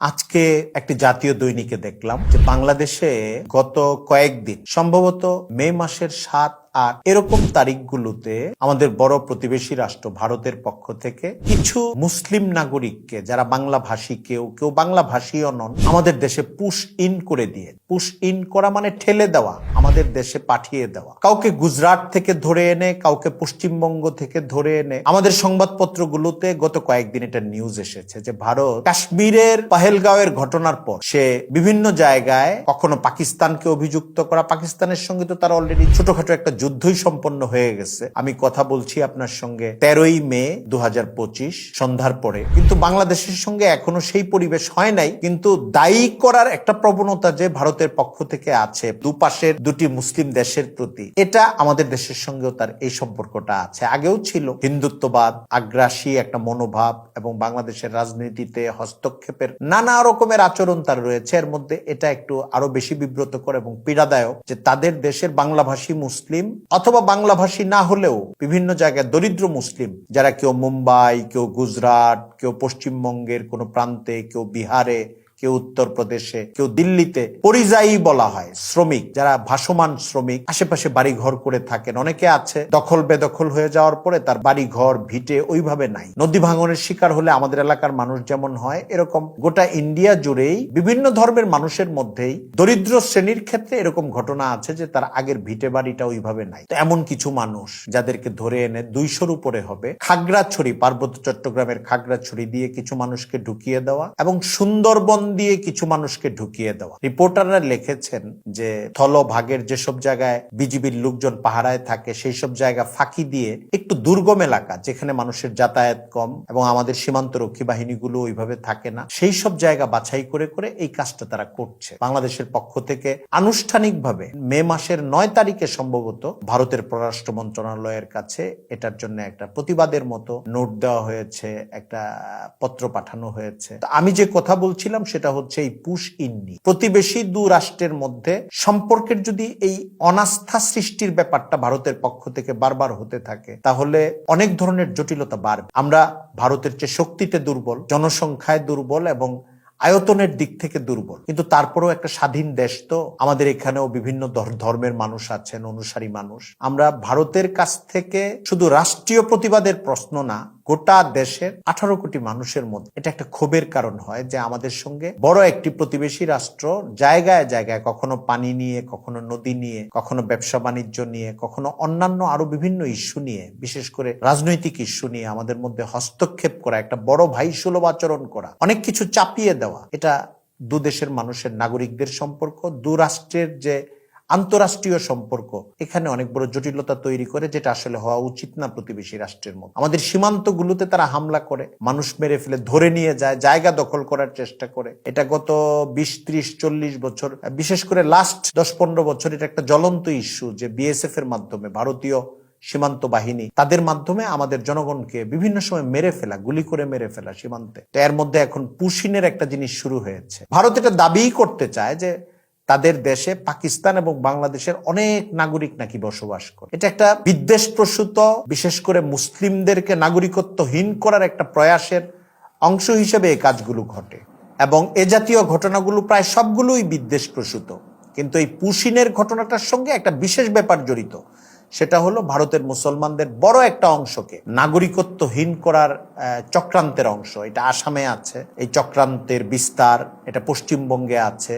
আজকে একটি জাতীয় দৈনিকে দেখলাম যে বাংলাদেশে গত কয়েকদিন সম্ভবত মে মাসের 7-8 এরকম তারিখগুলোতে আমাদের বড় প্রতিবেশী রাষ্ট্র ভারতের পক্ষ থেকে কিছু মুসলিম নাগরিককে যারা বাংলা ভাষী কেউ বাংলা ভাষীও নন আমাদের দেশে পুশ ইন করে দিয়ে, পুশ ইন করা মানে ঠেলে দেওয়া, আমাদের দেশে পাঠিয়ে দেওয়া। কাউকে গুজরাট থেকে ধরে এনে, কাউকে পশ্চিমবঙ্গ থেকে ধরে এনে আমাদের সংবাদপত্রগুলোতে গত কয়েকদিন এটা নিউজ এসেছে যে ভারত কাশ্মীরের পহেলগাঁওয়ের ঘটনার পর সে বিভিন্ন জায়গায় কখনো পাকিস্তানকে অভিযুক্ত করা, পাকিস্তানের সঙ্গে তো তার অলরেডি ছোটখাটো একটা যুদ্ধই সম্পন্ন হয়ে গেছে। আমি কথা বলছি আপনার সঙ্গে 13ই মে 2025 সন্ধ্যার পরে, কিন্তু বাংলাদেশের সঙ্গে এখনো সেই পরিবেশ হয় নাই। কিন্তু দায়ী করার একটা প্রবণতা যে ভারতের পক্ষ থেকে আছে দুপাশের দুটি মুসলিম দেশের প্রতি, এটা আমাদের দেশের সঙ্গেও তার এই সম্পর্কটা আছে, আগেও ছিল। হিন্দুত্ববাদ, আগ্রাসী একটা মনোভাব এবং বাংলাদেশের রাজনীতিতে হস্তক্ষেপের নানা রকমের আচরণ তার রয়েছে। এর মধ্যে এটা একটু আরো বেশি বিব্রতকর এবং পীড়াদায়ক যে তাদের দেশের বাংলাভাষী মুসলিম অথবা বাংলাভাষী না হলেও বিভিন্ন জায়গায় দরিদ্র মুসলিম যারা কেউ মুম্বাই, কেউ গুজরাট, কেউ পশ্চিমবঙ্গের কোনো প্রান্তে, কেউ বিহারে, কেউ উত্তরপ্রদেশে, কেউ দিল্লিতে পরিযায়ী বলা হয়, শ্রমিক, যারা ভাসমান শ্রমিক আশেপাশে বাড়ি ঘর করে থাকেন। অনেকে আছে দখল বেদখল হয়ে যাওয়ার পরে তার বাড়ি ঘর ভিটে ওইভাবে নাই, নদী ভাঙনের শিকার হলে আমাদের এলাকার মানুষ যেমন হয়, এরকম গোটা ইন্ডিয়া জুড়েই বিভিন্ন ধর্মের মানুষের মধ্যেই দরিদ্র শ্রেণীর ক্ষেত্রে এরকম ঘটনা আছে যে তার আগের ভিটে বাড়িটা ওইভাবে নাই। তো এমন কিছু মানুষ যাদেরকে ধরে এনে 200-র উপরে হবে খাগড়াছড়ি, পার্বত্য চট্টগ্রামের খাগড়াছড়ি দিয়ে কিছু মানুষকে ঢুকিয়ে দেওয়া এবং সুন্দরবন দিয়ে কিছু মানুষকে ঢুকিয়ে দেওয়া। রিপোর্টাররা লিখেছেন যে স্থলভাগের যেসব জায়গায় বিজিবির লোকজন পাহারায় থাকে সেই সব জায়গা ফাঁকি দিয়ে একটু দুর্গম এলাকা যেখানে মানুষের যাতায়াত কম এবং আমাদের সীমান্ত রক্ষী বাহিনীগুলো ওইভাবে থাকে না, সেই সব জায়গা বাছাই করে করে এই কাজটা তারা করছে। বাংলাদেশের পক্ষ থেকে আনুষ্ঠানিকভাবে মে মাসের 9 তারিখে সম্ভবত ভারতের পররাষ্ট্র মন্ত্রণালয়ের কাছে এটার জন্য একটা প্রতিবাদের মতো নোট দেওয়া হয়েছে, একটা পত্র পাঠানো হয়েছে। আমি যে কথা বলছিলাম সেটা হচ্ছে এই পুশ ইন নিয়ে। প্রতিবেশী দু রাষ্ট্রের মধ্যে সম্পর্কের যদি এই অনাস্থা সৃষ্টির ব্যাপারটা ভারতের পক্ষ থেকে বারবার হতে থাকে তাহলে অনেক ধরনের জটিলতা বাড়বে। আমরা ভারতের চেয়ে শক্তিতে দুর্বল, জনসংখ্যায় দুর্বল এবং আয়তনের দিক থেকে দুর্বল, কিন্তু তারপরেও একটা স্বাধীন দেশ। তো আমাদের এখানেও বিভিন্ন ধর্মের মানুষ আছেন, অনুসারী মানুষ। আমরা ভারতের কাছ থেকে শুধু রাষ্ট্রীয় প্রতিবাদের প্রশ্ন না, গোটা দেশের 18 কোটি মানুষের মধ্যে এটা একটা ক্ষোভের কারণ হয় যে আমাদের সঙ্গে বড় একটি প্রতিবেশী রাষ্ট্র জায়গায় জায়গায় কখনো পানি নিয়ে, কখনো নদী নিয়ে, কখনো ব্যবসা বাণিজ্য নিয়ে, কখনো অন্যান্য আরো বিভিন্ন ইস্যু নিয়ে, বিশেষ করে রাজনৈতিক ইস্যু নিয়ে আমাদের মধ্যে হস্তক্ষেপ করা, একটা বড় ভাই সুলভ আচরণ করা, অনেক কিছু চাপিয়ে দেওয়া, এটা দু দেশের মানুষের, নাগরিকদের সম্পর্ক, দু রাষ্ট্রের যে আন্তরাষ্ট্রীয় সম্পর্ক, এখানে অনেক বড় জটিলতা তৈরি করে, যেটা আসলে হওয়া উচিত না প্রতিবেশী রাষ্ট্রের মধ্যে। আমাদের সীমান্তগুলোতে তারা হামলা করে, মানুষ মেরে ফেলে, ধরে নিয়ে যায়, জায়গা দখল করার চেষ্টা করে। এটা গত 20-30-40 বছর, বিশেষ করে লাস্ট 10-15 বছর এটা একটা জ্বলন্ত ইস্যু যে বিএসএফ এর মাধ্যমে, ভারতীয় সীমান্ত বাহিনী, তাদের মাধ্যমে আমাদের জনগণকে বিভিন্ন সময় মেরে ফেলা, গুলি করে মেরে ফেলা সীমান্তে। তো এর মধ্যে এখন পুশিনের একটা জিনিস শুরু হয়েছে। ভারত এটা দাবিই করতে চায় যে তাদের দেশে পাকিস্তান এবং বাংলাদেশের অনেক নাগরিক নাকি বসবাস করে। এটা একটা বিদ্বেষপ্রসূত, বিশেষ করে মুসলিমদেরকে নাগরিকত্বহীন করার একটা প্রয়াসের অংশ হিসেবে এই কাজগুলো ঘটে এবং এ জাতীয় ঘটনাগুলো প্রায় সবগুলোই বিদ্বেষপ্রসূত। কিন্তু এই পুশিনের ঘটনাটার সঙ্গে একটা বিশেষ ব্যাপার জড়িত, সেটা হলো ভারতের মুসলমানদের বড় একটা অংশকে নাগরিকত্বহীন করার চক্রান্তের অংশ। এটা আসামে আছে, এই চক্রান্তের বিস্তার, এটা পশ্চিমবঙ্গে আছে,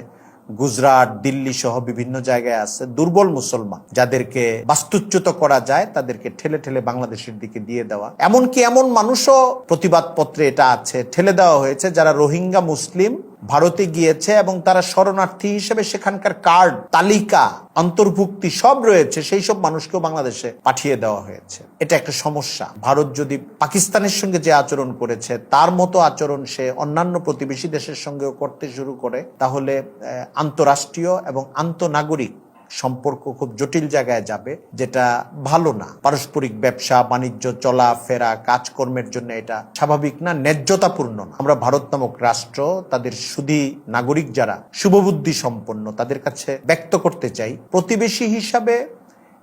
গুজরাট, দিল্লি সহ বিভিন্ন জায়গায় আছে। দুর্বল মুসলমান যাদেরকে বাস্তুচ্যুত করা যায় তাদেরকে ঠেলে ঠেলে বাংলাদেশের দিকে দিয়ে দেওয়া। এমনকি এমন মানুষও প্রতিবাদপত্রে এটা আছে, ঠেলে দেওয়া হয়েছে যারা রোহিঙ্গা মুসলিম ভারতে গিয়েছে এবং তারা শরণার্থী হিসেবে সেখানকার কার্ড, তালিকা, অন্তর্ভুক্তি সব রয়েছে, সেই সব মানুষকেও বাংলাদেশে পাঠিয়ে দেওয়া হয়েছে। এটা একটা সমস্যা। ভারত যদি পাকিস্তানের সঙ্গে যে আচরণ করেছে তার মতো আচরণ সে অন্যান্য প্রতিবেশী দেশের সঙ্গেও করতে শুরু করে, তাহলে আন্তরাষ্ট্রীয় এবং আন্তঃনাগরিক সম্পর্ক খুব জটিল জায়গায় যাবে, যেটা ভালো না। পারস্পরিক ব্যবসা বাণিজ্য, চলাফেরা, কাজকর্মের জন্য এটা স্বাভাবিক না, ন্যায্যতাপূর্ণ না। আমরা ভারত নামক রাষ্ট্র, তাদের সুধী নাগরিক যারা শুভবুদ্ধি সম্পন্ন, তাদের কাছে ব্যক্ত করতে চাই, প্রতিবেশী হিসাবে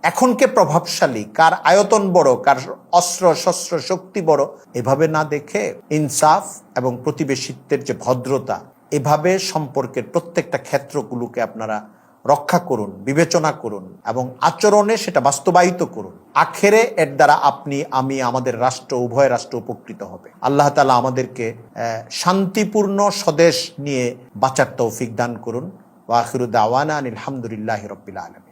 এখন কে প্রভাবশালী, কার আয়তন বড়, কার অস্ত্র শস্ত্র শক্তি বড়, এভাবে না দেখে ইনসাফ এবং প্রতিবেশিত্বের যে ভদ্রতা, এভাবে সম্পর্কের প্রত্যেকটা ক্ষেত্রগুলোকে আপনারা রক্ষা করুন, বিবেচনা করুন এবং আচরণে সেটা বাস্তবায়িত করুন। আখেরে এর দ্বারা আপনি, আমি, আমাদের রাষ্ট্র, উভয় রাষ্ট্র উপকৃত হবে। আল্লাহ তাআলা আমাদেরকে শান্তিপূর্ণ স্বদেশ নিয়ে বাঁচার তৌফিক দান করুন। ওয়া আখিরু দাওয়ানা আনিল হামদুলিল্লাহি রাব্বিল আলামিন।